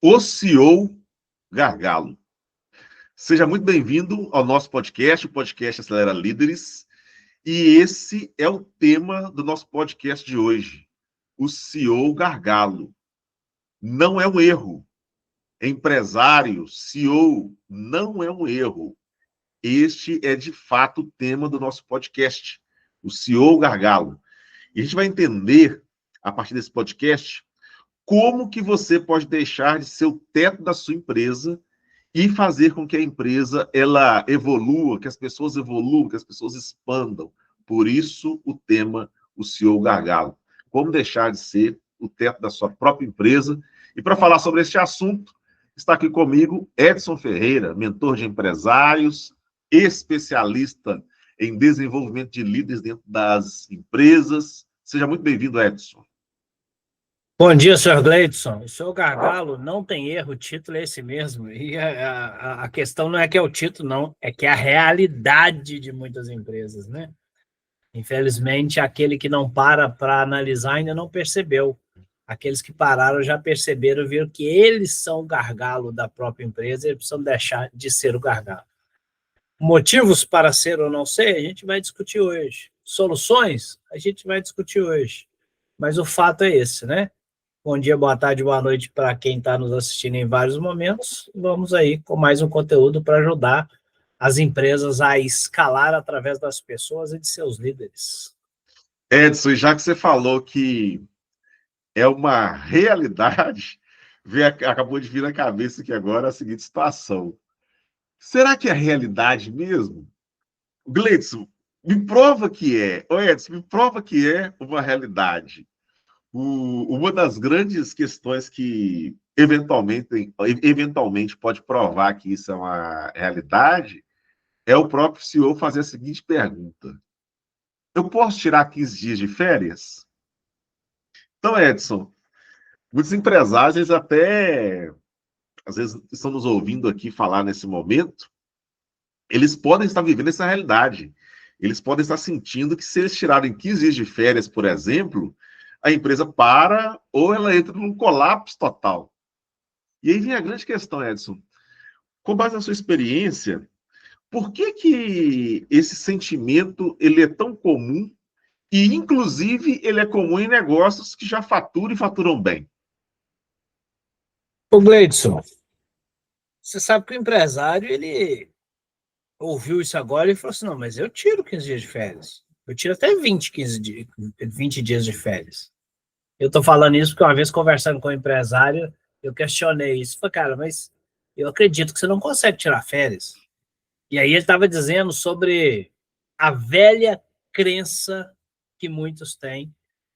O CEO Gargalo. Seja muito bem-vindo ao nosso podcast, o podcast Acelera Líderes. E esse é o tema do nosso podcast de hoje, o CEO Gargalo. Não é um erro. Empresário, CEO, não é um erro. Este é, de fato, o tema do nosso podcast, o CEO Gargalo. E a gente vai entender, a partir desse podcast, como que você pode deixar de ser o teto da sua empresa e fazer com que a empresa ela evolua, que as pessoas evoluam, que as pessoas expandam. Por isso, o tema, o CEO Gargalo. Como deixar de ser o teto da sua própria empresa. E para falar sobre este assunto, está aqui comigo Edson Ferreira, mentor de empresários, especialista em desenvolvimento de líderes dentro das empresas. Seja muito bem-vindo, Edson. Bom dia, senhor Gleidson. O senhor Gargalo não tem erro, o título é esse mesmo. E a questão não é que é o título, não, é que é a realidade de muitas empresas, né? Infelizmente, aquele que não para analisar ainda não percebeu. Aqueles que pararam já perceberam, viram que eles são o gargalo da própria empresa e eles precisam deixar de ser o gargalo. Motivos para ser ou não ser, a gente vai discutir hoje. Soluções, a gente vai discutir hoje. Mas o fato é esse, né? Bom dia, boa tarde, boa noite para quem está nos assistindo em vários momentos. Vamos aí com mais um conteúdo para ajudar as empresas a escalar através das pessoas e de seus líderes. Edson, já que você falou que é uma realidade, acabou de vir na cabeça aqui agora a seguinte situação. Será que é realidade mesmo? Gleidson, me prova que é. Ô Edson, me prova que é uma realidade. Uma das grandes questões que eventualmente pode provar que isso é uma realidade é o próprio CEO fazer a seguinte pergunta: eu posso tirar 15 dias de férias? Então, Edson, muitos empresários até, às vezes, estão nos ouvindo aqui falar nesse momento, eles podem estar vivendo essa realidade. Eles podem estar sentindo que se eles tirarem 15 dias de férias, por exemplo, a empresa para ou ela entra num colapso total. E aí vem a grande questão, Edson. Com base na sua experiência, por que esse sentimento ele é tão comum e, inclusive, ele é comum em negócios que já faturam e faturam bem? Ô Gleidson, você sabe que o empresário, ele ouviu isso agora e falou assim, não, mas eu tiro 15 dias de férias. Eu tiro até 20 dias de férias. Eu estou falando isso porque uma vez conversando com um empresário, eu questionei isso. Falei, cara, mas eu acredito que você não consegue tirar férias. E aí ele estava dizendo sobre a velha crença que muitos têm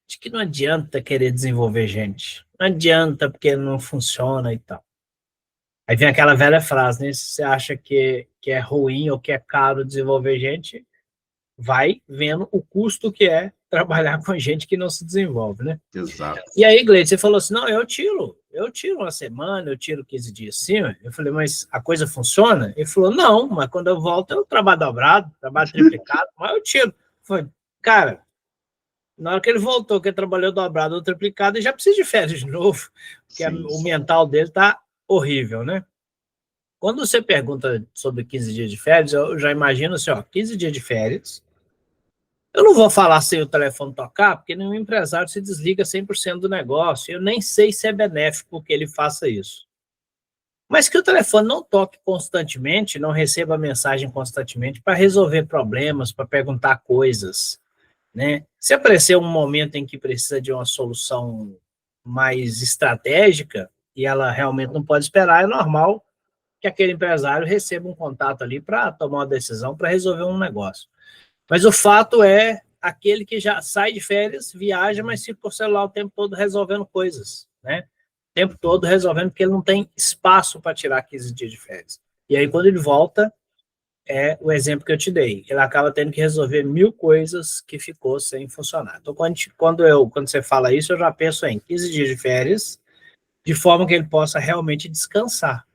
de que não adianta querer desenvolver gente. Não adianta porque não funciona e tal. Aí vem aquela velha frase, né? Se você acha que é ruim ou que é caro desenvolver gente, vai vendo o custo que é trabalhar com gente que não se desenvolve, né? Exato. E aí, Gleide, você falou assim, não, eu tiro uma semana, eu tiro 15 dias sim. Eu falei, mas a coisa funciona? Ele falou, não, mas quando eu volto eu trabalho dobrado, trabalho triplicado, mas eu tiro. Eu falei, cara, na hora que ele voltou, que ele trabalhou dobrado ou triplicado, ele já precisa de férias de novo, porque o mental dele tá horrível, né? Quando você pergunta sobre 15 dias de férias, eu já imagino assim, ó, 15 dias de férias, eu não vou falar sem o telefone tocar, porque nenhum empresário se desliga 100% do negócio. Eu nem sei se é benéfico que ele faça isso. Mas que o telefone não toque constantemente, não receba mensagem constantemente para resolver problemas, para perguntar coisas, né? Se aparecer um momento em que precisa de uma solução mais estratégica e ela realmente não pode esperar, é normal que aquele empresário receba um contato ali para tomar uma decisão, para resolver um negócio. Mas o fato é aquele que já sai de férias, viaja, mas fica por celular o tempo todo resolvendo coisas, né? O tempo todo resolvendo, porque ele não tem espaço para tirar 15 dias de férias. E aí, quando ele volta, é o exemplo que eu te dei. Ele acaba tendo que resolver 1000 coisas que ficou sem funcionar. Então, quando você fala isso, eu já penso em 15 dias de férias, de forma que ele possa realmente descansar.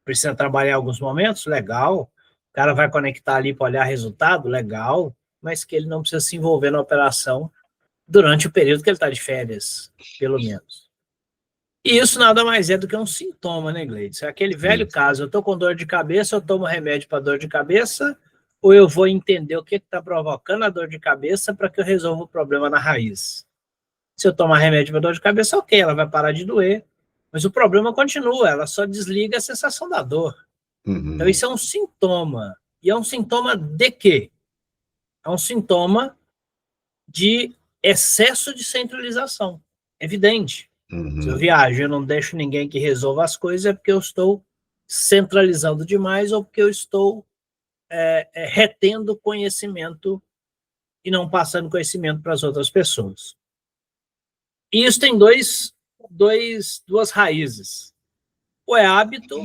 Precisa trabalhar em alguns momentos? Legal. O cara vai conectar ali para olhar resultado? Legal. Mas que ele não precisa se envolver na operação durante o período que ele está de férias, pelo menos. E isso nada mais é do que um sintoma, né, Gleidson? É aquele velho caso, eu estou com dor de cabeça, eu tomo remédio para dor de cabeça, ou eu vou entender o que está provocando a dor de cabeça para que eu resolva o problema na raiz. Se eu tomar remédio para dor de cabeça, ok, ela vai parar de doer, mas o problema continua, ela só desliga a sensação da dor. Então isso é um sintoma. E é um sintoma de quê? É um sintoma de excesso de centralização. Evidente. Se eu viajo e eu não deixo ninguém que resolva as coisas, é porque eu estou centralizando demais ou porque eu estou retendo conhecimento e não passando conhecimento para as outras pessoas. E isso tem duas raízes. Ou é hábito,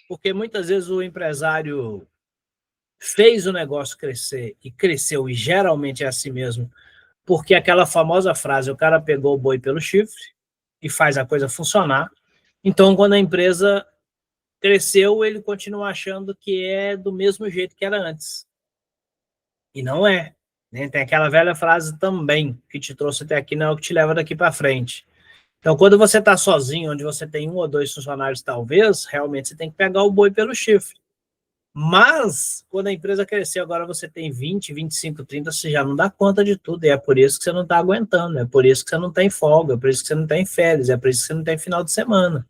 porque muitas vezes o empresário fez o negócio crescer e cresceu, e geralmente é assim mesmo, porque aquela famosa frase, o cara pegou o boi pelo chifre e faz a coisa funcionar. Então, quando a empresa cresceu, ele continua achando que é do mesmo jeito que era antes. E não é. Né? Tem aquela velha frase também, que te trouxe até aqui, não é o que te leva daqui para frente. Então, quando você está sozinho, onde você tem 1 ou 2 funcionários, talvez, realmente você tem que pegar o boi pelo chifre. Mas, quando a empresa cresceu, agora você tem 20, 25, 30, você já não dá conta de tudo, e é por isso que você não está aguentando, é por isso que você não tem folga, é por isso que você não tem férias, é por isso que você não tem final de semana.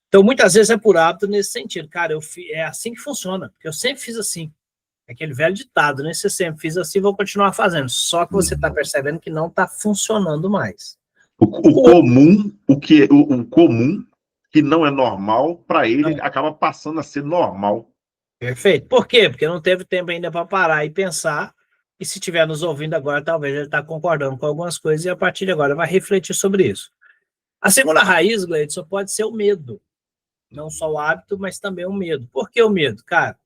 Então, muitas vezes é por hábito nesse sentido. Cara, é assim que funciona, porque eu sempre fiz assim. É aquele velho ditado, né? Se eu sempre fiz assim, vou continuar fazendo. Só que você está percebendo que não está funcionando mais. O comum, o comum, que não é normal, para ele acaba passando a ser normal. Perfeito. Por quê? Porque não teve tempo ainda para parar e pensar. E se estiver nos ouvindo agora, talvez ele está concordando com algumas coisas e a partir de agora vai refletir sobre isso. A segunda raiz, Gleidson, pode ser o medo. Não só o hábito, mas também o medo. Por que o medo? Cara,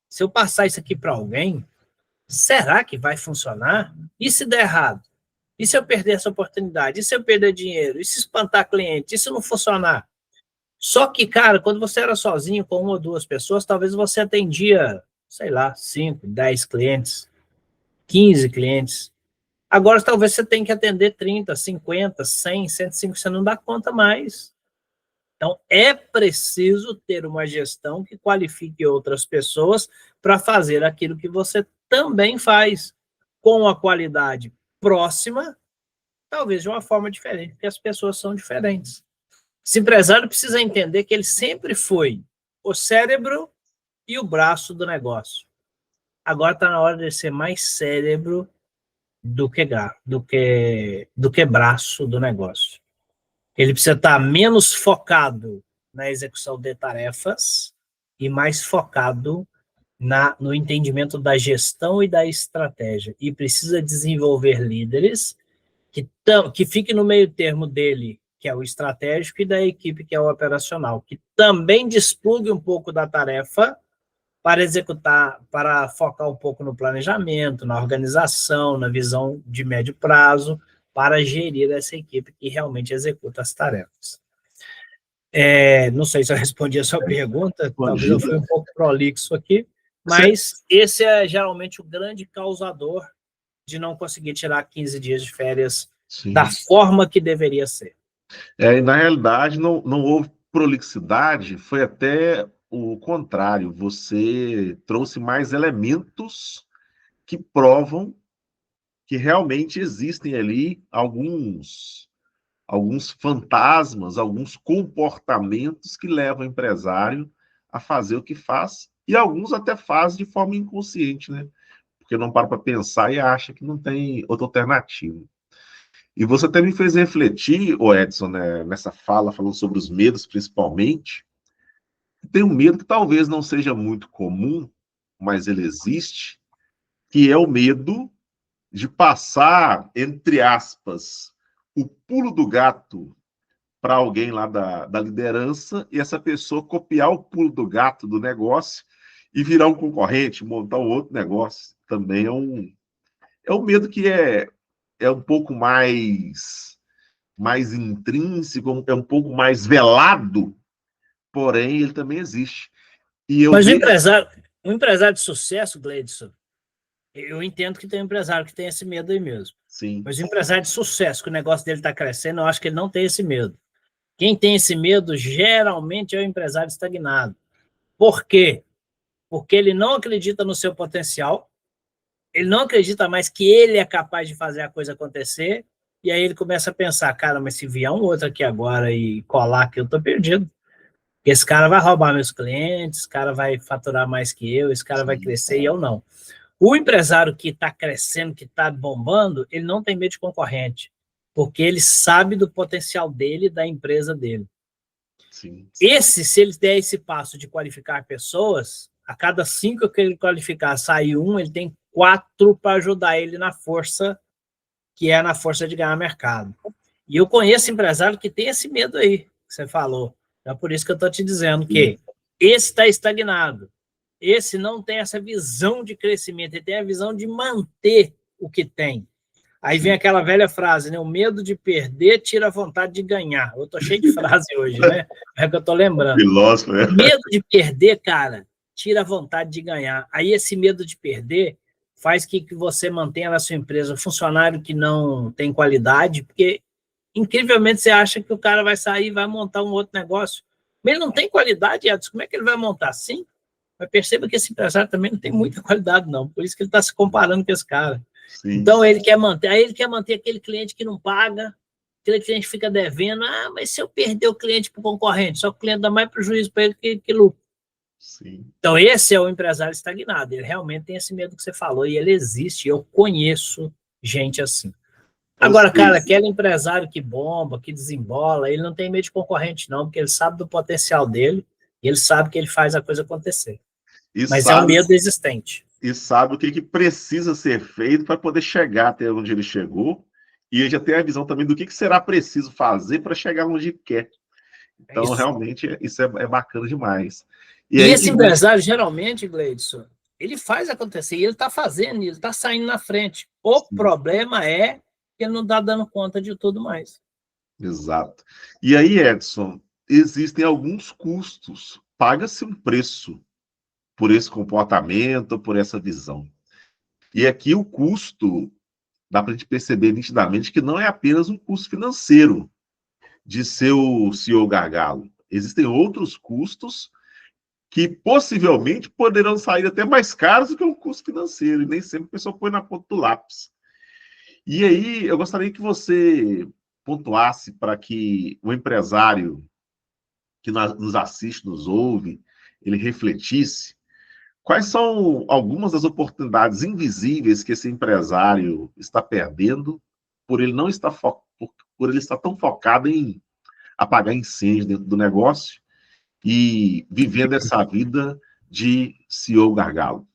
se eu passar isso aqui para alguém, será que vai funcionar? E se der errado? E se eu perder essa oportunidade? E se eu perder dinheiro? E se espantar cliente? E se não funcionar? Só que, cara, quando você era sozinho com 1 ou 2 pessoas, talvez você atendia, sei lá, 5, 10 clientes, 15 clientes. Agora, talvez você tenha que atender 30, 50, 100, 105, você não dá conta mais. Então, é preciso ter uma gestão que qualifique outras pessoas para fazer aquilo que você também faz, com a qualidade próxima, talvez de uma forma diferente, porque as pessoas são diferentes. Esse empresário precisa entender que ele sempre foi o cérebro e o braço do negócio. Agora está na hora de ser mais cérebro do que braço do negócio. Ele precisa estar menos focado na execução de tarefas e mais focado no entendimento da gestão e da estratégia. E precisa desenvolver líderes que fiquem no meio termo dele, que é o estratégico, e da equipe, que é o operacional, que também desplugue um pouco da tarefa para executar, para focar um pouco no planejamento, na organização, na visão de médio prazo, para gerir essa equipe que realmente executa as tarefas. Não sei se eu respondi a sua pergunta, talvez eu fui um pouco prolixo aqui, mas esse é geralmente o grande causador de não conseguir tirar 15 dias de férias da forma que deveria ser. E na realidade, não houve prolixidade, foi até o contrário. Você trouxe mais elementos que provam que realmente existem ali alguns fantasmas, alguns comportamentos que levam o empresário a fazer o que faz, e alguns até faz de forma inconsciente, né? Porque não para pensar e acha que não tem outra alternativa. E você até me fez refletir, Edson, né, nessa fala, falando sobre os medos principalmente. Tem um medo que talvez não seja muito comum, mas ele existe, que é o medo de passar, entre aspas, o pulo do gato para alguém lá da liderança e essa pessoa copiar o pulo do gato do negócio e virar um concorrente, montar um outro negócio. Também é um medo que é um pouco mais intrínseco, é um pouco mais velado, porém ele também existe. Mas o empresário de sucesso, Gleidson, eu entendo que tem um empresário que tem esse medo aí mesmo. Sim. Mas o empresário de sucesso, que o negócio dele está crescendo, eu acho que ele não tem esse medo. Quem tem esse medo, geralmente, é o empresário estagnado. Por quê? Porque ele não acredita no seu potencial, ele não acredita mais que ele é capaz de fazer a coisa acontecer, e aí ele começa a pensar, cara, mas se vier um outro aqui agora e colar aqui, eu tô perdido. Esse cara vai roubar meus clientes, esse cara vai faturar mais que eu, esse cara vai crescer e eu não. O empresário que está crescendo, que está bombando, ele não tem medo de concorrente, porque ele sabe do potencial dele, da empresa dele. Sim. Se ele der esse passo de qualificar pessoas, a cada 5 que ele qualificar, sai um, ele tem 4 para ajudar ele na força, que é na força de ganhar mercado. E eu conheço empresário que tem esse medo aí, que você falou. É por isso que eu estou te dizendo que esse está estagnado. Esse não tem essa visão de crescimento, ele tem a visão de manter o que tem. Aí vem aquela velha frase, né? O medo de perder tira a vontade de ganhar. Eu tô cheio de frase hoje, né? É que eu tô lembrando. Filósofo, né? O medo de perder, cara, tira a vontade de ganhar. Aí esse medo de perder faz que você mantenha na sua empresa um funcionário que não tem qualidade, porque incrivelmente você acha que o cara vai sair e vai montar um outro negócio. Mas ele não tem qualidade, Edson, como é que ele vai montar? Sim, mas perceba que esse empresário também não tem muita qualidade, não. Por isso que ele está se comparando com esse cara. Sim. Então, ele quer manter aquele cliente que não paga, aquele cliente fica devendo. Ah, mas se eu perder o cliente para o concorrente, só que o cliente dá mais prejuízo para ele que lucro. Sim. Então, esse é o empresário estagnado. Ele realmente tem esse medo que você falou, e ele existe. Eu conheço gente assim. Agora, cara, aquele empresário que bomba, que desembola, ele não tem medo de concorrente, não, porque ele sabe do potencial dele, e ele sabe que ele faz a coisa acontecer. Mas é um medo existente. E sabe o que precisa ser feito para poder chegar até onde ele chegou, e ele já tem a visão também do que será preciso fazer para chegar onde ele quer. Então, realmente, isso é bacana demais. E esse empresário, geralmente, Gleidson, ele faz acontecer, e ele está fazendo, ele está saindo na frente. O problema é que ele não está dando conta de tudo mais. Exato. E aí, Edson, existem alguns custos. Paga-se um preço por esse comportamento, por essa visão. E aqui o custo, dá para a gente perceber nitidamente que não é apenas um custo financeiro de ser o CEO gargalo. Existem outros custos que possivelmente poderão sair até mais caros do que o custo financeiro, e nem sempre a pessoa põe na ponta do lápis. E aí, eu gostaria que você pontuasse para que o empresário que nos assiste, nos ouve, ele refletisse quais são algumas das oportunidades invisíveis que esse empresário está perdendo por ele não estar por ele estar tão focado em apagar incêndio dentro do negócio e vivendo essa vida de CEO gargalo.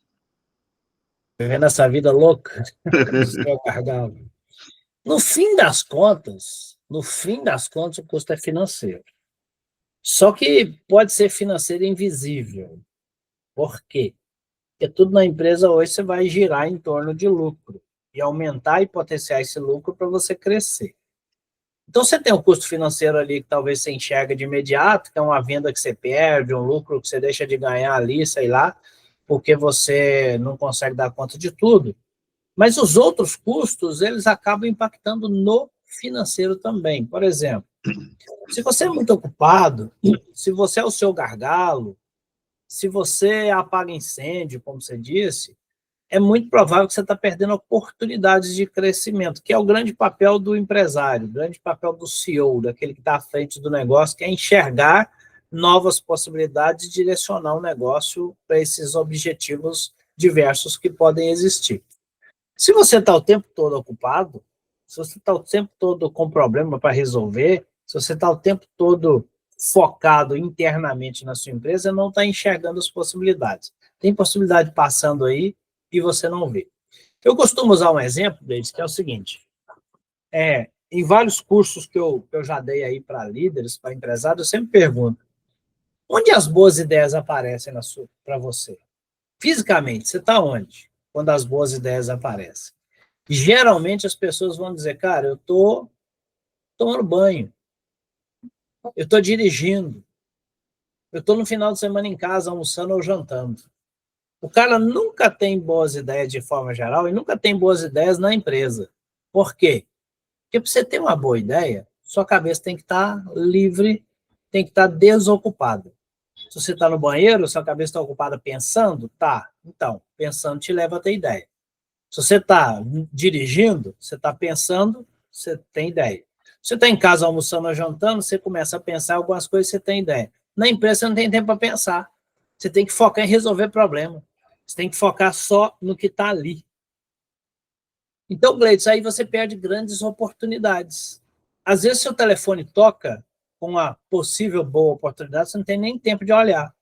Vivendo essa vida louca de CEO gargalo. No fim das contas, o custo é financeiro. Só que pode ser financeiro invisível. Por quê? Porque tudo na empresa hoje você vai girar em torno de lucro e aumentar e potenciar esse lucro para você crescer. Então, você tem um custo financeiro ali que talvez você enxerga de imediato, que é uma venda que você perde, um lucro que você deixa de ganhar ali, sei lá, porque você não consegue dar conta de tudo. Mas os outros custos, eles acabam impactando no financeiro também. Por exemplo, se você é muito ocupado, se você é o seu gargalo, se você apaga incêndio, como você disse, é muito provável que você está perdendo oportunidades de crescimento, que é o grande papel do empresário, o grande papel do CEO, daquele que está à frente do negócio, que é enxergar novas possibilidades e direcionar o negócio para esses objetivos diversos que podem existir. Se você está o tempo todo ocupado, se você está o tempo todo com problema para resolver, se você está o tempo todo focado internamente na sua empresa, não está enxergando as possibilidades. Tem possibilidade passando aí e você não vê. Eu costumo usar um exemplo deles, que é o seguinte, em vários cursos que eu já dei aí para líderes, para empresários, eu sempre pergunto, onde as boas ideias aparecem para você? Fisicamente, você está onde? Quando as boas ideias aparecem. Geralmente as pessoas vão dizer, cara, eu estou tomando banho, eu estou dirigindo, eu estou no final de semana em casa almoçando ou jantando. O cara nunca tem boas ideias de forma geral e nunca tem boas ideias na empresa. Por quê? Porque para você ter uma boa ideia, sua cabeça tem que estar livre, tem que estar desocupada. Se você está no banheiro, sua cabeça está ocupada pensando? Tá. Então, pensando te leva a ter ideia. Se você está dirigindo, você está pensando, você tem ideia. Se você está em casa almoçando ou jantando, você começa a pensar algumas coisas, você tem ideia. Na empresa, você não tem tempo para pensar. Você tem que focar em resolver problema. Você tem que focar só no que está ali. Então, Gleides, aí você perde grandes oportunidades. Às vezes, seu telefone toca com uma possível boa oportunidade, você não tem nem tempo de olhar.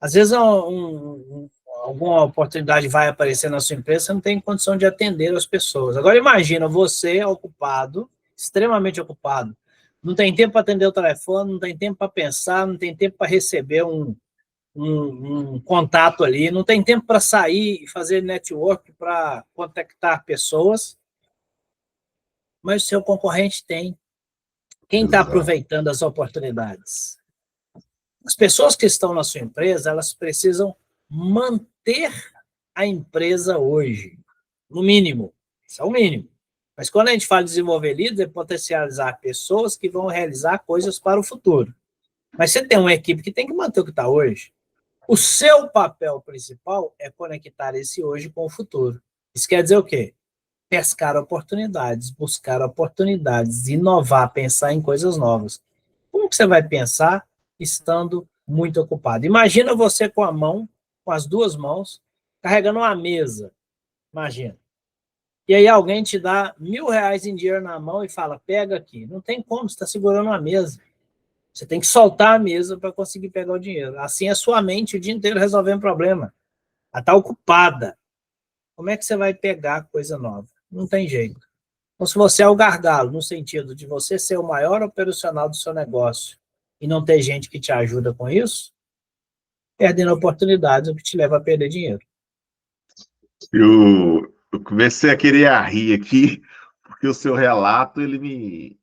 Às vezes, alguma oportunidade vai aparecer na sua empresa, você não tem condição de atender as pessoas. Agora, imagina você ocupado, extremamente ocupado, não tem tempo para atender o telefone, não tem tempo para pensar, não tem tempo para receber um contato ali, não tem tempo para sair e fazer network para contactar pessoas, mas o seu concorrente tem. Quem está aproveitando as oportunidades? As pessoas que estão na sua empresa, elas precisam manter a empresa hoje, no mínimo. Isso é o mínimo. Mas quando a gente fala de desenvolver líderes, é potencializar pessoas que vão realizar coisas para o futuro. Mas você tem uma equipe que tem que manter o que está hoje. O seu papel principal é conectar esse hoje com o futuro. Isso quer dizer o quê? Pescar oportunidades, buscar oportunidades, inovar, pensar em coisas novas. Como que você vai pensar estando muito ocupado? Imagina você com a mão, com as duas mãos, carregando uma mesa. Imagina. E aí alguém te dá R$1.000 em dinheiro na mão e fala, pega aqui. Não tem como, você está segurando uma mesa. Você tem que soltar a mesa para conseguir pegar o dinheiro. Assim é sua mente o dia inteiro resolvendo problema. Ela está ocupada. Como é que você vai pegar coisa nova? Não tem jeito. Então, se você é o gargalo, no sentido de você ser o maior operacional do seu negócio e não ter gente que te ajuda com isso, perdendo oportunidades, o que te leva a perder dinheiro. Eu comecei a querer rir aqui, porque o seu relato ele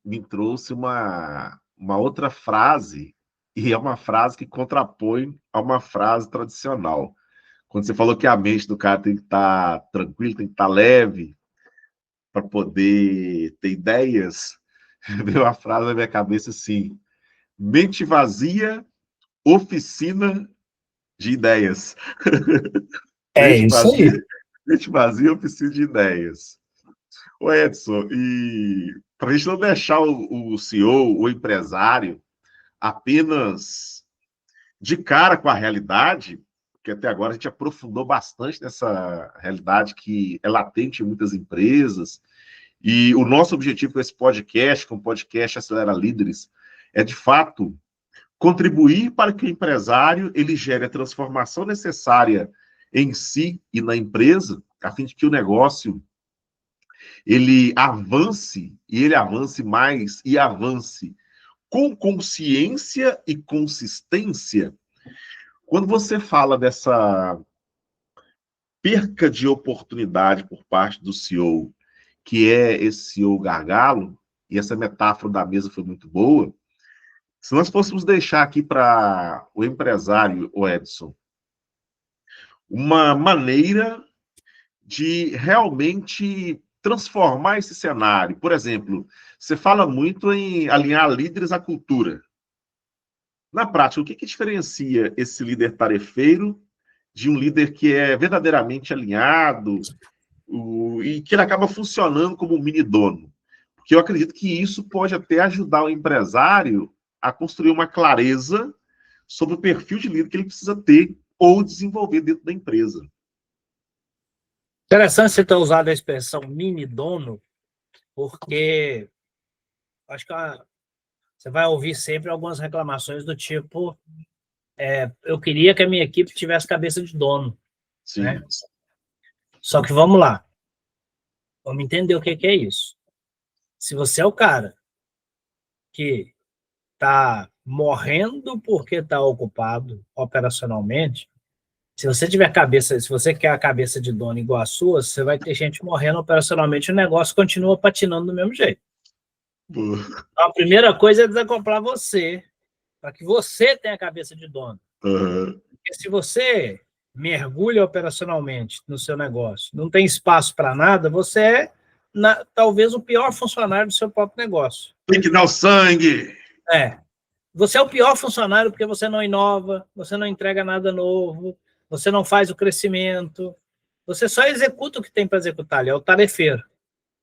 me trouxe uma outra frase, e é uma frase que contrapõe a uma frase tradicional. Quando você falou que a mente do cara tem que estar tranquila, tem que estar leve, para poder ter ideias, veio uma frase na minha cabeça assim: mente vazia, oficina de ideias. É isso aí. Mente vazia, oficina de ideias. Ô Edson, e para a gente não deixar o CEO, o empresário, apenas de cara com a realidade, porque até agora a gente aprofundou bastante nessa realidade que é latente em muitas empresas, e o nosso objetivo com esse podcast, com o podcast Acelera Líderes, é de fato contribuir para que o empresário ele gere a transformação necessária em si e na empresa, a fim de que o negócio ele avance, e ele avance mais e avance com consciência e consistência. Quando você fala dessa perca de oportunidade por parte do CEO, que é esse CEO gargalo, e essa metáfora da mesa foi muito boa, se nós fôssemos deixar aqui para o empresário, o Edson, uma maneira de realmente transformar esse cenário. Por exemplo, você fala muito em alinhar líderes à cultura. Na prática, o que diferencia esse líder tarefeiro de um líder que é verdadeiramente alinhado e que ele acaba funcionando como um mini dono? Porque eu acredito que isso pode até ajudar o empresário a construir uma clareza sobre o perfil de líder que ele precisa ter ou desenvolver dentro da empresa. Interessante você ter usado a expressão mini dono, porque acho que você vai ouvir sempre algumas reclamações do tipo eu queria que a minha equipe tivesse cabeça de dono. Sim. Né? Só que vamos lá. Vamos entender o que é isso. Se você é o cara que está morrendo porque está ocupado operacionalmente, se você tiver cabeça, se você quer a cabeça de dono igual a sua, você vai ter gente morrendo operacionalmente e o negócio continua patinando do mesmo jeito. Então, a primeira coisa é desacoplar você, para que você tenha a cabeça de dono. Porque se você mergulha operacionalmente no seu negócio, não tem espaço para nada, você talvez o pior funcionário do seu próprio negócio. Tem que dar o sangue. Você é o pior funcionário porque você não inova, você não entrega nada novo, você não faz o crescimento, você só executa o que tem para executar, ali é o tarefeiro.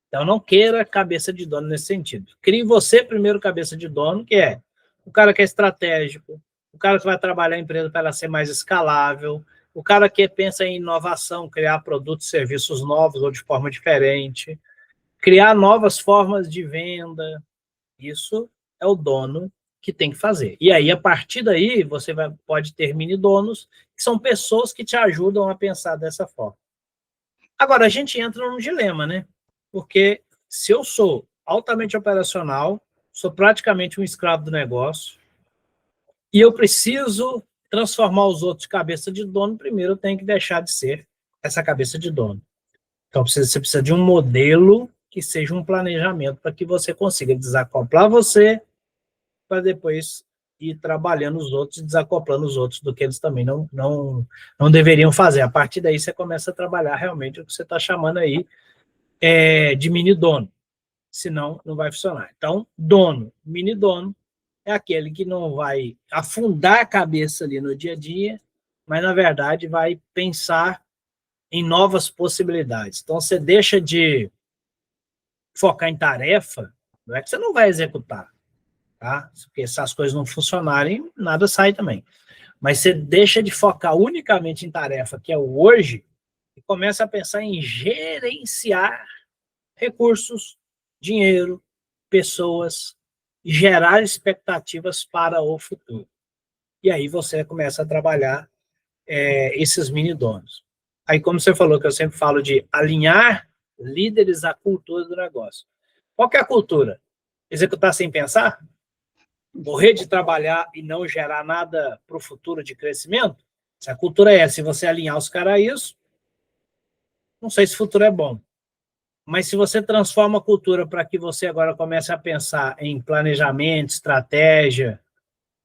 Então, não queira cabeça de dono nesse sentido. Crie você primeiro cabeça de dono, que é o cara que é estratégico, o cara que vai trabalhar a empresa para ela ser mais escalável, o cara que pensa em inovação, criar produtos e serviços novos ou de forma diferente, criar novas formas de venda. Isso é o dono que tem que fazer. E aí, a partir daí, você pode ter mini-donos, que são pessoas que te ajudam a pensar dessa forma. Agora, a gente entra num dilema, né? Porque se eu sou altamente operacional, sou praticamente um escravo do negócio, e eu preciso transformar os outros de cabeça de dono, primeiro eu tenho que deixar de ser essa cabeça de dono. Então, você precisa de um modelo que seja um planejamento para que você consiga desacoplar você, para depois ir trabalhando os outros, desacoplando os outros do que eles também não deveriam fazer. A partir daí, você começa a trabalhar realmente o que você está chamando aí de mini-dono. Senão, não vai funcionar. Então, dono, mini-dono, é aquele que não vai afundar a cabeça ali no dia a dia, mas, na verdade, vai pensar em novas possibilidades. Então, você deixa de focar em tarefa, não é que você não vai executar, tá? Porque se as coisas não funcionarem, nada sai também. Mas você deixa de focar unicamente em tarefa, que é o hoje, e começa a pensar em gerenciar recursos, dinheiro, pessoas, e gerar expectativas para o futuro. E aí você começa a trabalhar esses mini-donos. Aí, como você falou, que eu sempre falo de alinhar líderes à cultura do negócio. Qual que é a cultura? Executar sem pensar? Morrer de trabalhar e não gerar nada para o futuro de crescimento? Se a cultura é essa, se você alinhar os caras a isso, não sei se o futuro é bom. Mas se você transforma a cultura para que você agora comece a pensar em planejamento, estratégia,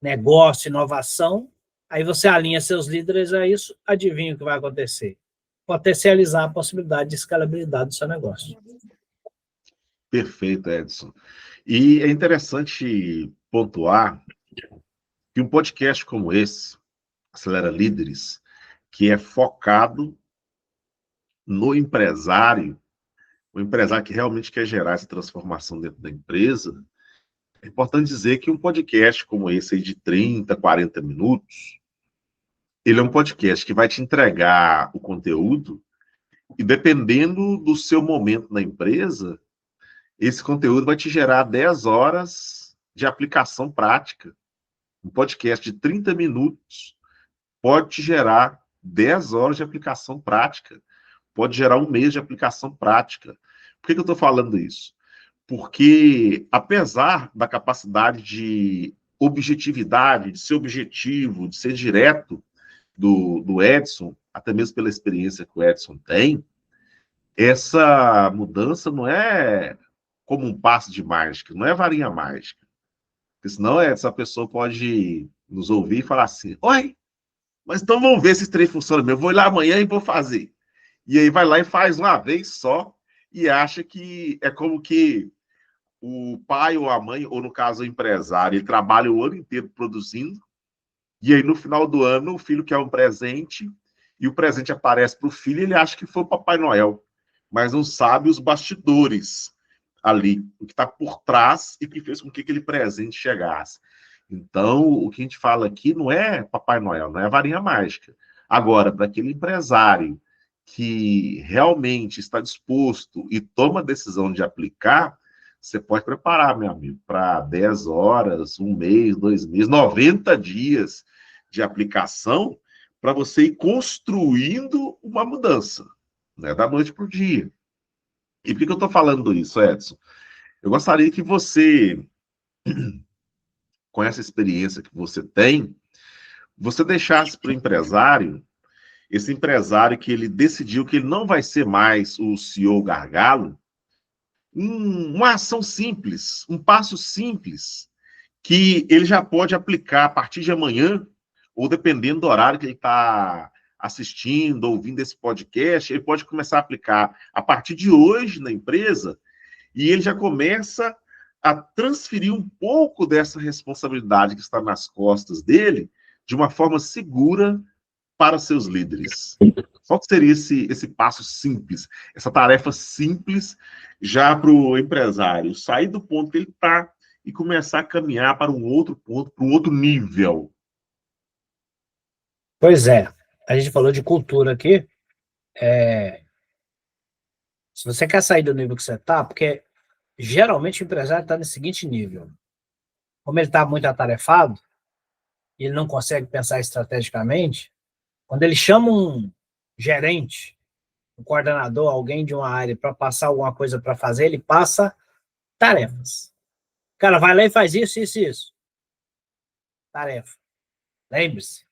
negócio, inovação, aí você alinha seus líderes a isso, adivinha o que vai acontecer? Potencializar a possibilidade de escalabilidade do seu negócio. Perfeito, Edson. E é interessante pontuar que um podcast como esse, Acelera Líderes, que é focado no empresário, o empresário que realmente quer gerar essa transformação dentro da empresa, é importante dizer que um podcast como esse aí de 30, 40 minutos, ele é um podcast que vai te entregar o conteúdo e dependendo do seu momento na empresa, esse conteúdo vai te gerar 10 horas de aplicação prática. Um podcast de 30 minutos pode te gerar 10 horas de aplicação prática. Pode gerar um mês de aplicação prática. Por que eu estou falando isso? Porque, apesar da capacidade de objetividade, de ser objetivo, de ser direto do Edson, até mesmo pela experiência que o Edson tem, essa mudança não é como um passe de mágica, não é varinha mágica. Porque senão essa pessoa pode nos ouvir e falar assim, oi, mas então vamos ver se esse trem funciona mesmo, eu vou ir lá amanhã e vou fazer. E aí vai lá e faz uma vez só e acha que é como que o pai ou a mãe, ou no caso o empresário, ele trabalha o ano inteiro produzindo, e aí no final do ano o filho quer um presente, e o presente aparece para o filho e ele acha que foi o Papai Noel, mas não sabe os bastidores ali, o que está por trás e que fez com que aquele presente chegasse. Então, o que a gente fala aqui não é Papai Noel, não é varinha mágica. Agora, para aquele empresário que realmente está disposto e toma a decisão de aplicar, você pode preparar, meu amigo, para 10 horas, um mês, 2 meses, 90 dias de aplicação para você ir construindo uma mudança, né, da noite para o dia. E por que eu estou falando isso, Edson? Eu gostaria que você, com essa experiência que você tem, você deixasse para o empresário, esse empresário que ele decidiu que ele não vai ser mais o CEO gargalo, uma ação simples, um passo simples, que ele já pode aplicar a partir de amanhã, ou dependendo do horário que ele está assistindo, ouvindo esse podcast, ele pode começar a aplicar a partir de hoje na empresa e ele já começa a transferir um pouco dessa responsabilidade que está nas costas dele de uma forma segura para seus líderes. Qual seria esse passo simples, essa tarefa simples já para o empresário sair do ponto que ele está e começar a caminhar para um outro ponto, para um outro nível? Pois é, a gente falou de cultura aqui. Se você quer sair do nível que você está, porque geralmente o empresário está no seguinte nível. Como ele está muito atarefado, e ele não consegue pensar estrategicamente, quando ele chama um gerente, um coordenador, alguém de uma área para passar alguma coisa para fazer, ele passa tarefas. O cara vai lá e faz isso, isso, isso. Tarefa. Lembre-se,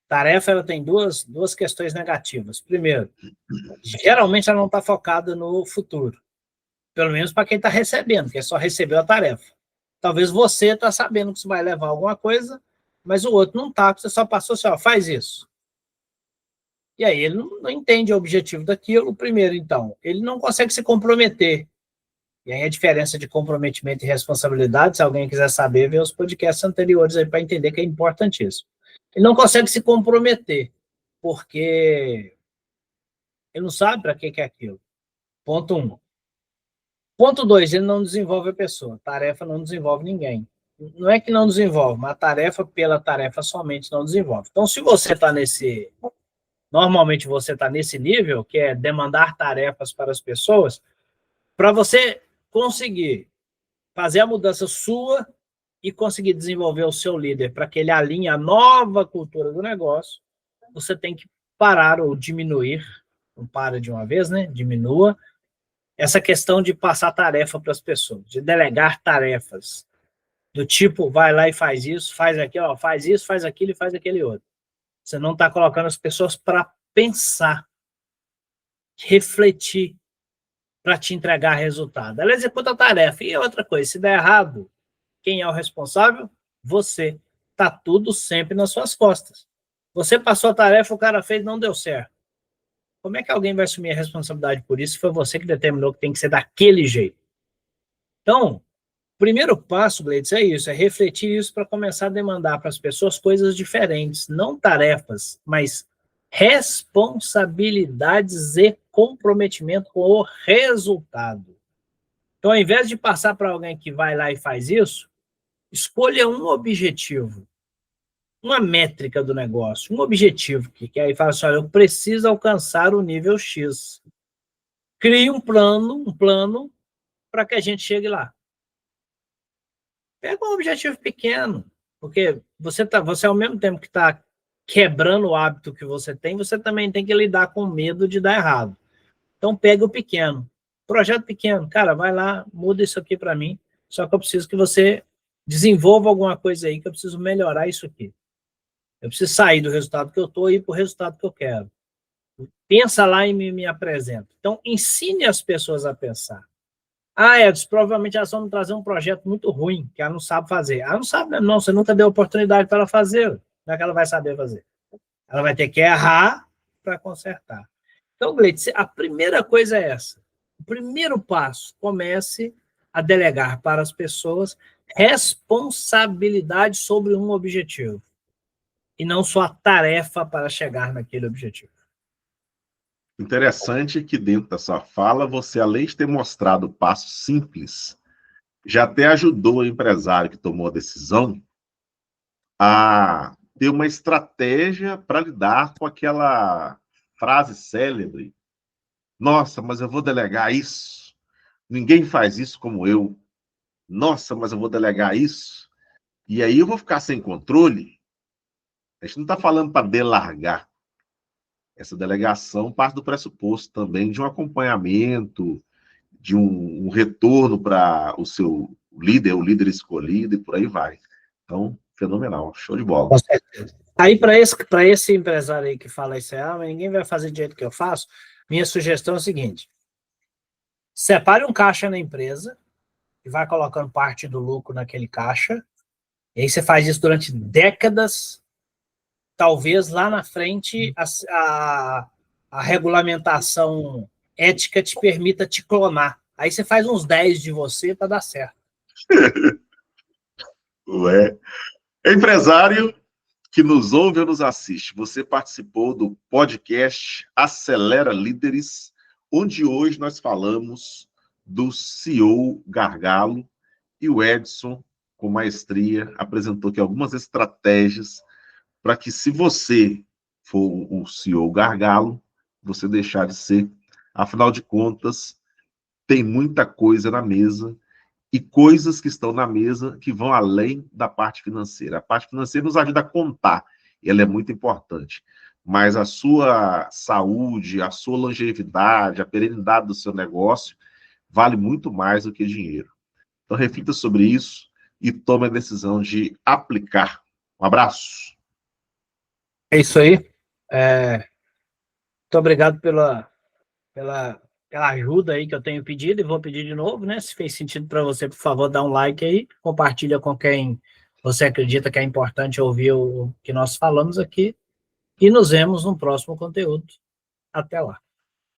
tarefa ela tem duas questões negativas. Primeiro, geralmente ela não está focada no futuro. Pelo menos para quem está recebendo, que só recebeu a tarefa. Talvez você está sabendo que isso vai levar a alguma coisa, mas o outro não está, você só passou assim, ó, faz isso. E aí ele não entende o objetivo daquilo. Primeiro, então, ele não consegue se comprometer. E aí a diferença de comprometimento e responsabilidade, se alguém quiser saber, vê os podcasts anteriores aí para entender que é importantíssimo. Ele não consegue se comprometer, porque ele não sabe para que é aquilo. Ponto 1. Ponto 2, ele não desenvolve a pessoa. Tarefa não desenvolve ninguém. Não é que não desenvolve, mas a tarefa pela tarefa somente não desenvolve. Então, se você está nesse... Normalmente você está nesse nível, que é demandar tarefas para as pessoas, para você conseguir fazer a mudança sua e conseguir desenvolver o seu líder para que ele alinhe a nova cultura do negócio, você tem que parar ou diminuir, não para de uma vez, né? Diminua essa questão de passar tarefa para as pessoas, de delegar tarefas, do tipo, vai lá e faz isso, faz aquilo, ó, faz isso, faz aquilo e faz aquele outro. Você não está colocando as pessoas para pensar, refletir, para te entregar resultado. Ela executa a tarefa. E outra coisa, se der errado, quem é o responsável? Você. Está tudo sempre nas suas costas. Você passou a tarefa, o cara fez, não deu certo. Como é que alguém vai assumir a responsabilidade por isso se foi você que determinou que tem que ser daquele jeito? Então, o primeiro passo, Gleides, é isso, é refletir isso para começar a demandar para as pessoas coisas diferentes, não tarefas, mas responsabilidades e comprometimento com o resultado. Então, ao invés de passar para alguém que vai lá e faz isso, escolha um objetivo, uma métrica do negócio, um objetivo, que aí fala assim, olha, eu preciso alcançar o nível X. Crie um plano para que a gente chegue lá. Pega um objetivo pequeno, porque você ao mesmo tempo que está quebrando o hábito que você tem, você também tem que lidar com o medo de dar errado. Então, pega o pequeno. Projeto pequeno. Cara, vai lá, muda isso aqui para mim, só que eu preciso que você desenvolva alguma coisa aí, que eu preciso melhorar isso aqui. Eu preciso sair do resultado que eu estou e ir para o resultado que eu quero. Pensa lá e me apresenta. Então, ensine as pessoas a pensar. Edson, provavelmente elas vão me trazer um projeto muito ruim, que ela não sabe fazer. Ela não sabe, não, você nunca deu oportunidade para ela fazer. Como é que ela vai saber fazer? Ela vai ter que errar para consertar. Então, Gleides, a primeira coisa é essa. O primeiro passo, comece a delegar para as pessoas responsabilidade sobre um objetivo e não só a tarefa para chegar naquele objetivo. Interessante que dentro da sua fala, você, além de ter mostrado o passo simples, já até ajudou o empresário que tomou a decisão a ter uma estratégia para lidar com aquela frase célebre: nossa, mas eu vou delegar isso. Ninguém faz isso como eu. Nossa, mas eu vou delegar isso. E aí eu vou ficar sem controle. A gente não está falando para delargar. Essa delegação parte do pressuposto também de um acompanhamento, de um retorno para o seu líder, o líder escolhido, e por aí vai. Então, fenomenal, show de bola. Com certeza. Aí, para esse empresário aí que fala isso, mas ninguém vai fazer do jeito que eu faço, minha sugestão é o seguinte: separe um caixa na empresa e vai colocando parte do lucro naquele caixa, e aí você faz isso durante décadas, talvez lá na frente a regulamentação ética te permita te clonar. Aí você faz uns 10 de você para dar certo. Ué. Empresário que nos ouve ou nos assiste, você participou do podcast Acelera Líderes, onde hoje nós falamos do CEO Gargalo, e o Edson, com maestria, apresentou aqui algumas estratégias para que, se você for o CEO Gargalo, você deixar de ser. Afinal de contas, tem muita coisa na mesa e coisas que estão na mesa que vão além da parte financeira. A parte financeira nos ajuda a contar, e ela é muito importante. Mas a sua saúde, a sua longevidade, a perenidade do seu negócio vale muito mais do que dinheiro. Então, reflita sobre isso e tome a decisão de aplicar. Um abraço. É isso aí. Muito obrigado pela ajuda aí que eu tenho pedido, e vou pedir de novo, né? Se fez sentido para você, por favor, dá um like aí, compartilha com quem você acredita que é importante ouvir o que nós falamos aqui, e nos vemos no próximo conteúdo. Até lá.